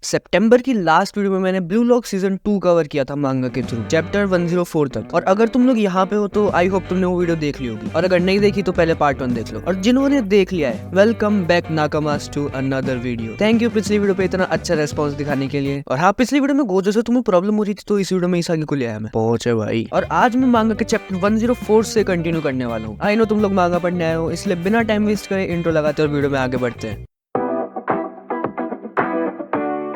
सितंबर की last video में मैंने ब्लू लॉक सीजन 2 कवर किया था मांगा के थ्रू चैप्टर 104 तक। और अगर तुम लोग यहाँ पे हो तो आई होप तुमने वो वीडियो देख ली होगी, और अगर नहीं देखी तो पहले पार्ट 1 देख लो। और जिन्होंने देख लिया है, welcome back nakamas to another video. Thank you पिछली वीडियो पे इतना अच्छा रेस्पॉन्स दिखाने के लिए। और हाँ, पिछली वीडियो में गोजो से तुम्हें प्रॉब्लम हो रही थी तो इस वीडियो में इसागी को ले आया मैं। पहुंचे भाई। और आज मैं मांगा के चैप्टर 104 से कंटिन्यू करने वाला हूँ। आई नो तुम लोग मांगा पढ़ने आए हो, इसलिए बिना टाइम वेस्ट करे इंट्रो लगाते और वीडियो में आगे बढ़ते हैं।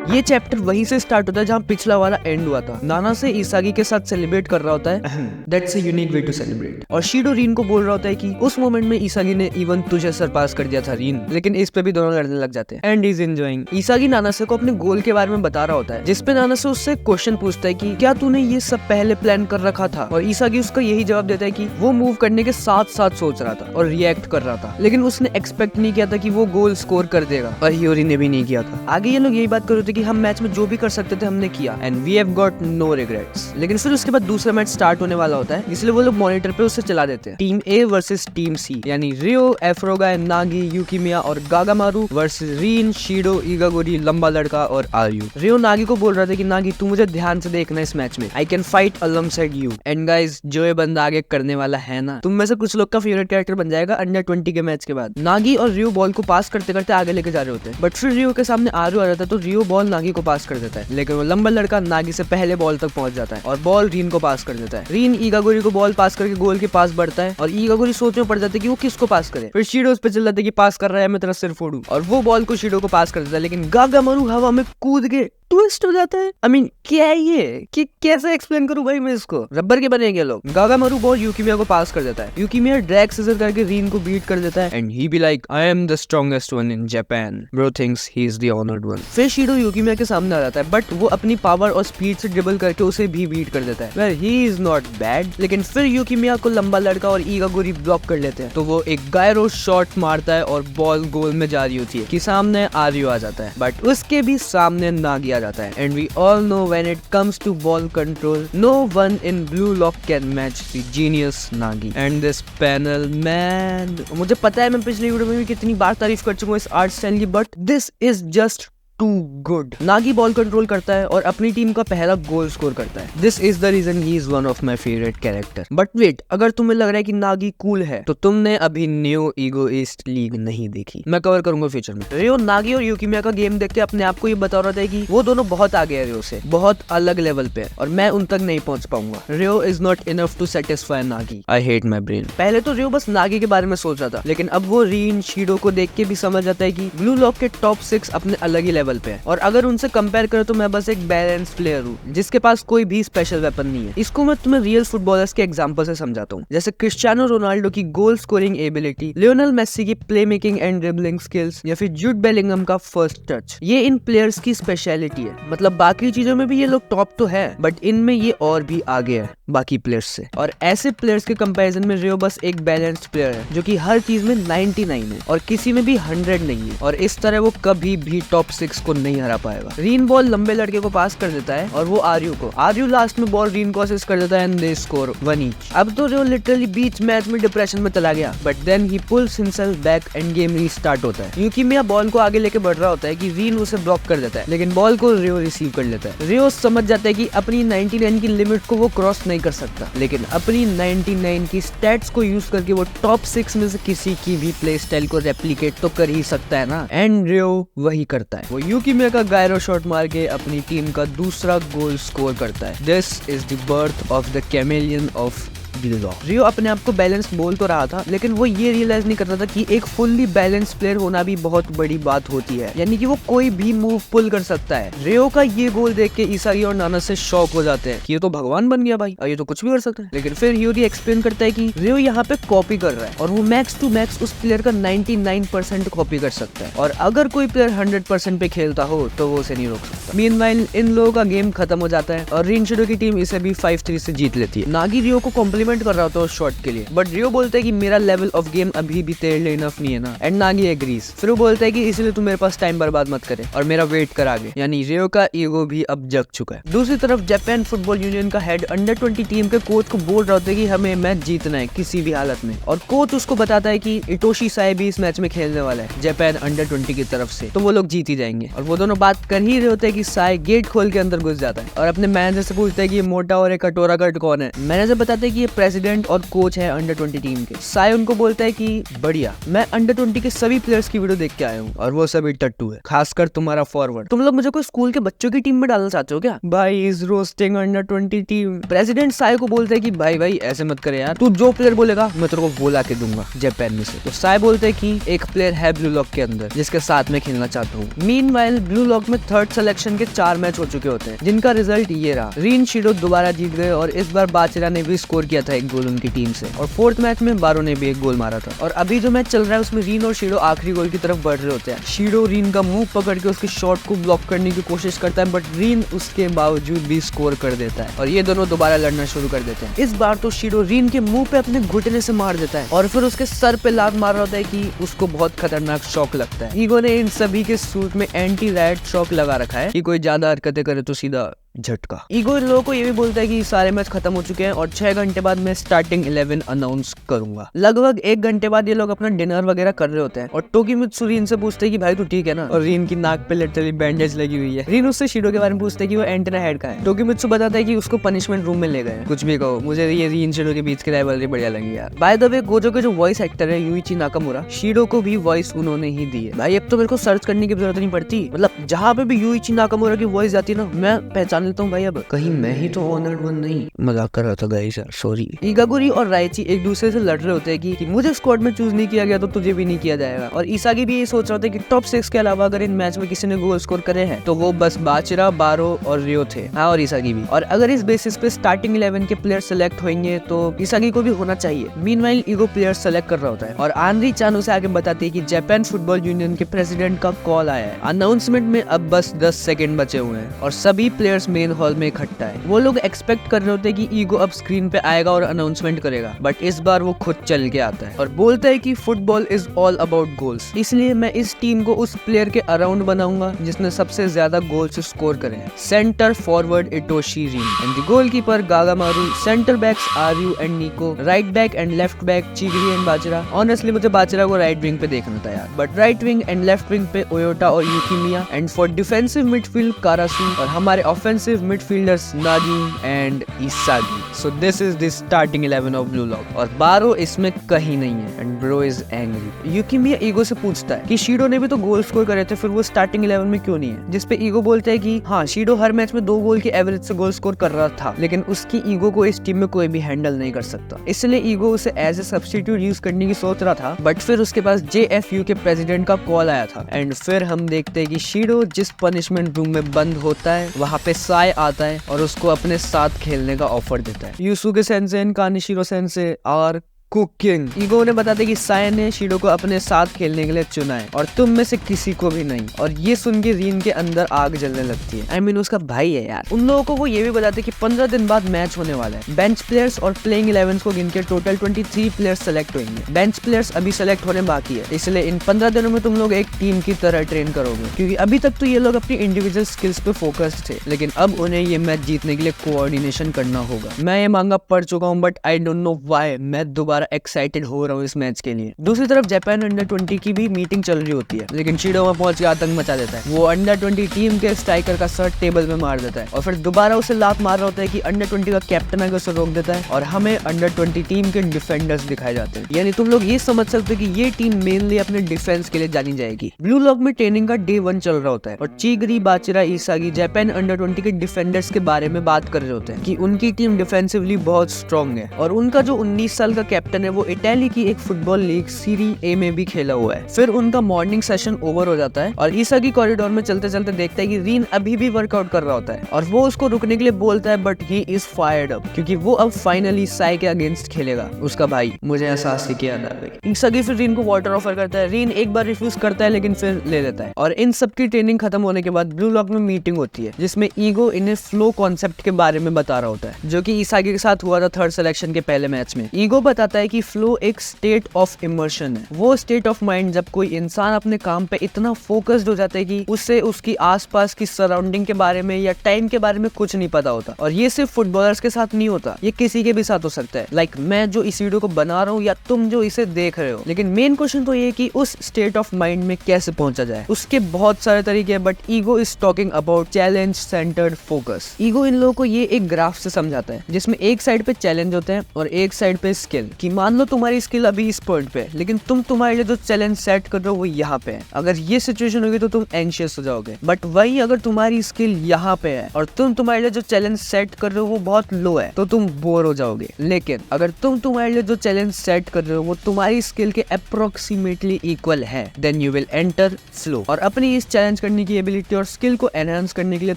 ये चैप्टर वहीं से स्टार्ट होता है जहाँ पिछला वाला एंड हुआ था। नाना से इसागी के साथ सेलिब्रेट कर रहा होता है, that's a unique way to celebrate. और शीडो रीन को बोल रहा होता है कि उस मोमेंट में इसागी ने इवन तुझे सरपास कर दिया था रीन, लेकिन इस पे भी दोनों लड़ने लग जाते हैं एंड इज एंजॉयिंग। इसागी नाना से को अपने गोल के बारे में बता रहा होता है, जिसपे नाना से उससे क्वेश्चन पूछता है कि क्या तूने ये सब पहले प्लान कर रखा था। और इसागी उसका यही जवाब देता है कि वो मूव करने के साथ साथ सोच रहा था और रिएक्ट कर रहा था, लेकिन उसने एक्सपेक्ट नहीं किया था कि वो गोल स्कोर कर देगा, और हियोरी ने भी नहीं किया था। आगे ये लोग यही बात कर रहे थे कि हम मैच में जो कर सकते थे हमने किया and we have got no regrets. लेकिन फिर उसके बाद दूसरा मैच स्टार्ट होने वाला होता है, इसलिए वो लोग मॉनिटर पे उसे चला देते हैं। टीम ए वर्सेस टीम सी, यानी रियो, एफ्रोगा, नागी, यूकिमिया और गागामारू वर्सेस रीन, शीडो, इगागोरी, लंबा लड़का और आर्यू। रियो नागी को बोल रहा था कि नागी तू मुझे ध्यान से देखना इस मैच में, I can fight alongside you. And guys, जो ये बंदा आगे करने वाला है ना, तुम में से कुछ लोग का फेवरेट कैरेक्टर बन जाएगा अंडर 20 के मैच के बाद। नागी और रियो बॉल को पास करते करते आगे लेके जा रहे होते हैं, बट फिर रियो के सामने आर्यू आ जाता है तो रियो बॉल नागी को पास कर देता है, लेकिन वो लंबा लड़का नागी से पहले बॉल तक पहुंच जाता है और बॉल रीन को पास कर देता है। रीन इगागोरी को बॉल पास करके गोल के पास बढ़ता है और इगागोरी सोच में पड़ जाता है कि वो किसको पास करे। फिर शीडो उस पे चिल्लाता है कि पास कर रहा है, मैं तेरा सिर फोड़ूं, और वो बॉल को शीडो को पास कर देता है, लेकिन गागामारू हवा में कूद के ट्विस्ट हो जाता है। आई मीन क्या है ये, कि कैसे एक्सप्लेन करूं भाई मैं इसको, रबर के बनेंगे लोग। गागामारू बॉल यूकिमिया को पास कर देता है, यूकिमिया ड्रैग सीजर करके रीन को बीट कर देता है and he be like I am the strongest one in Japan, bro thinks he is the honoured one. फिर शीडो यूकिमिया के सामने आ जाता है, बट वो अपनी पावर और स्पीड से ड्रिबल करके उसे भी बीट कर देता है। Well he is not bad, लेकिन फिर यूकिमिया को लंबा लड़का और इगागोरी ब्लॉक कर लेते हैं, तो वो एक गायरो शॉट मारता है और बॉल गोल में जा रही होती है कि सामने आर्यू आ जाता है, बट उसके भी सामने नागी आ जाता है। And we all know when it comes to ball control, no one in Blue Lock can match the genius Nagi. And this panel, man, मुझे पता है मैं पिछली वीडियो में भी कितनी बार तारीफ कर चुका हूँ इस आर्ट स्टाइल की, but this is just too good. Nagi ball control करता है और अपनी टीम का पहला गोल स्कोर करता है। This is the reason he is one of my favourite character. But wait, अगर तुम्हें लग रहा है कि नागी कूल है तो तुमने अभी न्यू ईगोइस्ट लीग नहीं देखी, मैं कवर करूंगा फ्यूचर में। रियो नागी और यूकिमिया का गेम देख के अपने आप को ये बता रहा था कि वो दोनों बहुत आगे है रियो से, बहुत अलग लेवल पे, और मैं उन तक नहीं पहुंच पाऊंगा। Reo is not enough to satisfy Nagi. I hate my brain. पहले तो रियो बस नागी के बारे में सोच रहा था, लेकिन अब वो रीन, शीडो को देख के भी समझ आता है कि ब्लू लॉक के टॉप 6 अपने अलग ही लेवल पे है, और अगर उनसे कंपेयर करो तो मैं बस एक बैलेंस प्लेयर हूँ जिसके पास कोई भी स्पेशल वेपन नहीं है। इसको मैं तुम्हें रियल फुटबॉलर्स के एग्जांपल से समझाता हूँ, जैसे क्रिस्टियानो रोनाल्डो की goal scoring ability, Lionel Messi की play making and dribbling skills, या फिर जूड बेलिंगम का फर्स्ट टच। ये इन प्लेयर्स की स्पेशलिटी है। मतलब बाकी चीजों में भी ये लोग टॉप तो है, बट इनमें ये और भी आगे है बाकी प्लेयर्स से। और ऐसे प्लेयर्स के कंपैरिजन में रियो बस एक बैलेंस्ड प्लेयर है जो कि हर चीज में 99 है और किसी में भी 100 नहीं है, और इस तरह वो कभी भी टॉप 6 को नहीं हरा पाएगा। रीन बॉल लंबे लड़के को पास कर देता है और वो आर्यू को, आर्यू लास्ट में बॉल रीन को असिस्ट कर देता है एंड दे स्कोर 1 ईच। अब तो रियो लिटरली बीच मैच में डिप्रेशन में चला गया, but then he pulls himself back and game restart होता है। यूकिमिया बॉल को आगे लेके बढ़ रहा होता है कि रीन उसे ब्लॉक कर देता है, लेकिन बॉल को रियो रिसीव कर लेता है। रियो समझ जाता है कि अपनी 99 की लिमिट को वो क्रॉस नहीं कर सकता, लेकिन अपनी 99 की स्टैट्स को यूज करके वो टॉप 6 में से किसी की भी प्ले स्टाइल को रेप्लिकेट तो कर ही सकता है ना। एंड रियो वही करता है, वो यूकिमिया का गायरो शॉट मार के अपनी टीम का दूसरा गोल स्कोर करता है। This is the birth of the chameleon of Reo अपने आप को बैलेंस बोल तो रहा था, लेकिन वो ये रियलाइज नहीं करता था कि एक फुल्ली बैलेंस प्लेयर होना भी बहुत बड़ी बात होती है, यानी कि वो कोई भी मूव पुल कर सकता है। रियो का ये गोल देख के इसागी और नाना से शॉक हो जाते हैं कि ये तो भगवान बन गया भाई, और ये तो कुछ भी कर सकता है। लेकिन फिर हियोरी एक्सप्लेन करता है कि रियो यहाँ पे कॉपी कर रहा है और वो मैक्स टू मैक्स उस प्लेयर का 99% कॉपी कर सकता है, और अगर कोई प्लेयर 100% पे खेलता हो तो वो उसे नहीं रोक सकता। मीनवाइल इन लोगों का गेम खत्म हो जाता है और रीन शीडो की टीम इसे भी 5-3 से जीत लेती है। नागी रियो को कॉम्प्लीमेंट कॉम्प्लीमेंट कर रहा होता है उस शॉट के लिए, बट रियो बोलता है कि मेरा लेवल ऑफ गेम अभी भी तेरे लिए इनफ नहीं है ना, एंड नागी एग्रीज। फिर वो बोलता है कि इसलिए तू मेरे पास टाइम बर्बाद मत करे और मेरा वेट कर आगे। यानी रियो का ईगो भी अब जग चुका है। दूसरी तरफ जापान फुटबॉल यूनियन का हेड अंडर 20 टीम के कोच को बोल रहा होता है कि हमें मैच जीतना है किसी भी हालत में, और कोच उसको बताता है कि इटोशी साई भी इस मैच में खेलने वाला है जापान अंडर 20 की तरफ से, तो वो लोग जीत ही जाएंगे। और वो दोनों बात कर ही रहे होते हैं कि साई गेट खोल के अंदर घुस जाता है और अपने मैनेजर से पूछता है कि ये मोटा और एक कटोरा कट कौन है। मैनेजर बताते हैं कि ये प्रेसिडेंट और कोच है अंडर 20 टीम के। साई उनको बोलता है कि बढ़िया, मैं अंडर 20 के सभी प्लेयर्स की वीडियो देख के आया हूँ और वो सभी टट्टू है, खासकर तुम्हारा फॉरवर्ड। तुम लोग मुझे कोई स्कूल के बच्चों की टीम में डालना चाहते हो क्या? भाई is roasting under 20 team. President Sai को बोलता है कि भाई ऐसे मत करे यार, तू जो प्लेयर बोलेगा मैं तेरे को बोला के दूंगा जापान में से। तो साई बोलते हैं कि एक प्लेयर है ब्लू लॉक के अंदर जिसके साथ में खेलना चाहता हूँ। मीनवाइल ब्लू लॉक में थर्ड सिलेक्शन के 4 मैच हो चुके होते हैं जिनका रिजल्ट ये रहा। रीन शीडो दोबारा जीत गए और इस बार बाचिरा ने भी स्कोर किया था 1 गोल उनकी टीम से, और फोर्थ मैच में बारो ने भी 1 गोल मारा था। और अभी जो मैच चल रहा है उसमें रीन और शीडो आखिरी गोल की तरफ बढ़ रहे होते हैं। शीडो रीन का मुंह पकड़ के उसके शॉट को ब्लॉक करने की कोशिश करता है, बट रीन उसके बावजूद भी स्कोर कर देता है और ये दोनों दोबारा लड़ना शुरू कर देते हैं। इस बार तो शीडो रीन के मुंह पे अपने घुटने से मार देता है और फिर उसके सर पे लात मार रहा होता है कि उसको बहुत खतरनाक शॉक लगता है। ईगो ने इन सभी के सूट में एंटी राइट शॉक लगा रखा है कि कोई ज्यादा हरकतें करे तो सीधा झटका। ईगो इन लोगों को ये भी बोलता है कि सारे मैच खत्म हो चुके हैं और 6 घंटे बाद मैं स्टार्टिंग 11 अनाउंस करूंगा। लगभग 1 घंटे बाद ये लोग अपना डिनर वगैरह कर रहे होते हैं और टोकीमित्सु रीन से पूछते हैं कि भाई तू ठीक है ना, और रीन की नाक पे लिटरली बैंडेज लगी हुई है। रीन उससे शीडो के बारे में पूछते हैं कि वो एंटेना हेड का है। टोकीमित्सु बताता है कि उसको पनिशमेंट रूम में ले गए। कुछ भी कहो, मुझे ये रीन शीडो के बीच की राइवलरी बढ़िया लगी यार। बाय द वे गोजो के जो वॉइस एक्टर है यूइची नाकामुरा, शीडो को भी वॉइस उन्होंने ही दी है। भाई अब तो मेरे को सर्च करने की जरूरत नहीं पड़ती, मतलब जहाँ पे भी यूइची नाकामुरा की वॉइस जाती है ना मैं पहचान लेता हूँ भाई। अब मैं ही तो ऑनर्ड वन नहीं, मजाक कर रहा था गाइस यार, सॉरी। इगागुरी और राइची एक दूसरे से लड़ रहे होते हैं कि मुझे स्क्वाड में चूज नहीं किया गया तो तुझे भी नहीं किया जाएगा, और इसागी भी ये सोच रहा था कि टॉप 6 के अलावा अगर इन मैच में किसी ने गोल स्कोर करे हैं तो वो बस बाचिरा, बारो और रियो थे। हाँ, और इसागी भी। और अगर इस बेसिस पे स्टार्टिंग 11 के प्लेयर सेलेक्ट होंगे तो इसागी को भी होना चाहिए। मीनवाइल ईगो प्लेयर सेलेक्ट कर रहा होता है और आनरी चान उसे आगे बताती है कि जापान फुटबॉल यूनियन के प्रेसिडेंट का कॉल आया है। अनाउंसमेंट में अब बस 10 सेकंड बचे हुए हैं और सभी प्लेयर्स मेन हॉल में इकट्ठा है। वो लोग एक्सपेक्ट कर रहे होते हैं कि ईगो अब स्क्रीन पे आएगा और अनाउंसमेंट करेगा, बट इस बार वो खुद चल के आता है और बोलता है कि football is all about goals, इसलिए मैं इस टीम को उस प्लेयर के अराउंड बनाऊंगा जिसने सबसे ज्यादा गोल्स स्कोर करे हैं। Centre forward Itoshi Rin and the goalkeeper Gagamaru, centre backs Aryu and Niko, right back and left back Chigiri and Bachira. Honestly मुझे बाचिरा को राइट विंग पे देखना था यार, but right wing and left wing पे Otoya और Yukimiya, and for defensive midfield Karasu, और हमारे offensive midfielders Nagi and Isagi. So this is the starting 11 of Blue Lock, और बारो इसमें कहीं नहीं है and bro is angry. Yukimiya Ego से पूछता है कि शीडो ने भी तो गोल स्कोर करे थे, फिर वो स्टार्टिंग 11 में क्यों नहीं है? जिस पे ईगो बोलता है कि हाँ, शीडो हर मैच में 2 गोल के एवरेज से गोल स्कोर कर रहा था, लेकिन उसकी ईगो को इस टीम में कोई भी हैंडल नहीं कर सकता, इसलिए ईगो उसे एज ए सब्स्टिट्यूट यूज करने की सोच रहा था। बट फिर उसके पास JFU के प्रेसिडेंट का कॉल आया था एंड फिर हम देखते हैं कि शीडो जिस पनिशमेंट रूम में बंद होता है वहाँ पे साई आता है और उसको अपने साथ खेलने का ऑफर देता है। यूसुके सेंसेन, कानिशिरो सेंसे और कुकिंग। ईगो ने बताते कि साई ने शीडो को अपने साथ खेलने के लिए चुना है और तुम में से किसी को भी नहीं, और ये सुन के रीन के अंदर आग जलने लगती है। I mean, उसका भाई है यार। उन लोगों को वो ये भी बताते कि 15 दिन बाद मैच होने वाला है। बेंच प्लेयर्स और प्लेइंग 11 को गिन के टोटल 23 प्लेयर्स सेलेक्ट होंगे। बेंच प्लेयर्स अभी सेलेक्ट होने बाकी है, इसलिए इन 15 दिनों में तुम लोग एक टीम की तरह ट्रेन करोगे, क्योंकि अभी तक तो ये लोग अपनी इंडिविजुअल स्किल्स पे फोकस्ड थे, लेकिन अब उन्हें ये मैच जीतने के लिए कोऑर्डिनेशन करना होगा। मैं ये मांगा पढ़ चुका हूँ, but I don't know why मैं दोबारा एक्साइटेड हो रहा हूँ इस मैच के लिए। दूसरी तरफ जापान अंडर 20 की भी मीटिंग चल रही होती है, लेकिन शीडो वहाँ पहुंच के आतंक मचा देता है। वो अंडर 20 टीम के स्ट्राइकर का शर्ट टेबल में मार देता है और फिर दोबारा उसे लात मार रहा होता है कि अंडर 20 का कैप्टन आगे उसे रोक देता है और हमें अंडर 20 टीम के डिफेंडर्स दिखाए जाते हैं। यानी तुम लोग ये समझ सकते हो कि ये टीम मेनली अपने डिफेंस के लिए जानी जाएगी। ब्लू लॉक में ट्रेनिंग का डे 1 चल रहा होता है और चिगरी, बाचिरा, इसागी जापान अंडर 20 के डिफेंडर्स के बारे में बात कर रहे होते हैं कि उनकी टीम डिफेंसिवली बहुत स्ट्रॉन्ग है और उनका जो 19 साल का कैप्टन है वो इटाली की एक फुटबॉल लीग सीरी ए में भी खेला हुआ है। फिर उनका मॉर्निंग सेशन ओवर हो जाता है और इसागी कॉरिडोर में चलते चलते देखता है कि रीन अभी भी वर्कआउट कर रहा होता है और वो उसको रुकने के लिए बोलता है, but he is fired up क्योंकि वो अब फाइनली साई के अगेंस्ट खेलेगा। उसका भाई मुझे एहसास ही किया था। इसागी फिर रीन को वाटर ऑफर करता है। रीन एक बार रिफ्यूज करता है लेकिन फिर ले लेता है और इन सबकी ट्रेनिंग खत्म होने के बाद ब्लू लॉक में मीटिंग होती है जिसमें ईगो इन्हें फ्लो कॉन्सेप्ट के बारे में बता रहा होता है जो कि इसागी के साथ हुआ था थर्ड सिलेक्शन के पहले मैच में। ईगो बताता है कि फ्लो एक स्टेट ऑफ इमर्शन है, वो स्टेट ऑफ माइंड जब कोई इंसान अपने काम पे इतना फोकस्ड हो जाता है कि उससे उसकी आसपास की सराउंडिंग के बारे में या टाइम के बारे में कुछ नहीं पता होता। और ये सिर्फ फुटबॉलर्स के साथ नहीं होता, ये किसी के भी साथ हो सकता है। लाइक मैं जो इस वीडियो को बना रहा हूँ या तुम जो इसे देख रहे हो। लेकिन मेन क्वेश्चन तो ये कि उस स्टेट ऑफ माइंड में कैसे पहुंचा जाए। उसके बहुत सारे तरीके हैं but Ego is talking about challenge centred focus. Ego इन लोगों को ये एक ग्राफ से समझाता है जिसमें एक साइड पे चैलेंज होते हैं और एक साइड पे स्किल। कि मान लो तुम्हारी स्किल अभी इस पॉइंट पे है लेकिन तुम तुम्हारे लिए जो चैलेंज सेट कर रहे हो वो यहाँ पे है। अगर ये सिचुएशन होगी तो तुम एंशियस हो जाओगे। बट वही अगर तुम्हारी स्किल यहाँ पे है और तुम तुम्हारे लिए जो चैलेंज सेट कर रहे हो वो बहुत लो है तो तुम बोर हो जाओगे। लेकिन अगर तुम तुम्हारे लिए जो चैलेंज सेट कर रहे हो वो तुम्हारी स्किल के अप्रोक्सीमेटली इक्वल है then you will enter flow. और अपनी इस चैलेंज करने की एबिलिटी और स्किल को एनहांस करने के लिए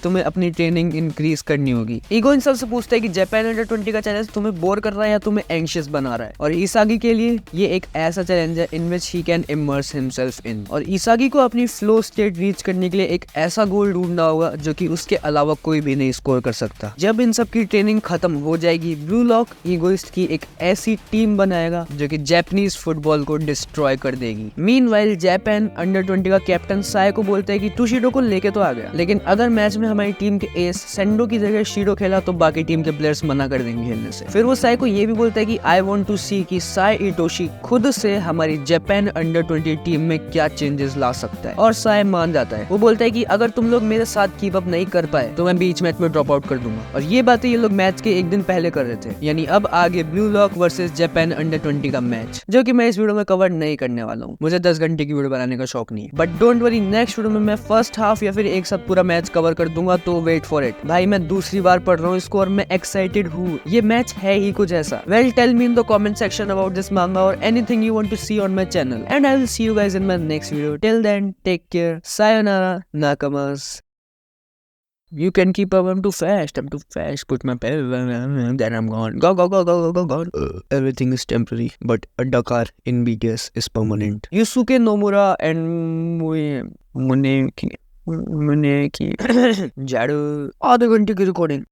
तुम्हें अपनी ट्रेनिंग इंक्रीज करनी होगी। ईगो इन सबसे पूछता है कि जापान अंडर 20 का चैलेंज तुम्हें बोर कर रहा है या तुम्हें एंशियस बना रहा है। और इसागी के लिए ये एक ऐसा चैलेंज है in which he can immerse himself in. और इसागी को अपनी फ्लो स्टेट रीच करने के लिए एक ऐसा गोल ढूंढना होगा जो कि उसके अलावा कोई भी नहीं स्कोर कर सकता। जब इन सब की ट्रेनिंग खत्म हो जाएगी ब्लू लॉक ईगोइस्ट की एक ऐसी टीम बनाएगा जो कि जापानीज फुटबॉल को डिस्ट्रॉय कर देगी। मीनवाइल जापान अंडर 20 का कैप्टन साय को बोलता है कि तू शीडो को लेके तो आ गया लेकिन अगर मैच में हमारी टीम के एस सेंडो की जगह शीडो खेला तो बाकी टीम के प्लेयर्स मना कर देंगे खेलने से। फिर वो साय को ये भी बोलता है कि आई वांट टू सी कि साय इटोशी खुद से हमारी जापान अंडर 20 टीम में क्या चेंजेस ला सकता है। और साय मान जाता है। वो बोलता है कि अगर तुम लोग मेरे साथ कीप अप नहीं कर पाए तो मैं बीच मैच में ड्रॉप आउट कर दूंगा। और ये बातें ये लोग मैच के एक दिन पहले कर रहे थे। यानी अब आगे blue lock versus Japan under 20 का मैच जो कि मैं इस वीडियो में कवर नहीं करने वाला हूँ। मुझे 10 घंटे की वीडियो बनाने का शौक नहीं है। But don't worry next video में मैं फर्स्ट हाफ या फिर एक साथ पूरा मैच कवर कर दूंगा तो वेट फॉर इट। भाई मैं दूसरी बार पढ़ रहा हूँ इसको और मैं एक्साइटेड हूँ। ये मैच है ही कुछ ऐसा। Well tell me in the comment section about this manga और anything you want to see on my channel and I will see you guys in my next video. Till then, take care. Sayonara, nakamas. You can keep up. I'm too fast. Put my pen. Then I'm gone. Go. Everything is temporary, but a Dakar in BTS is permanent. Yusuke Nomura and Muneki. Jadu. आधे घंटे की recording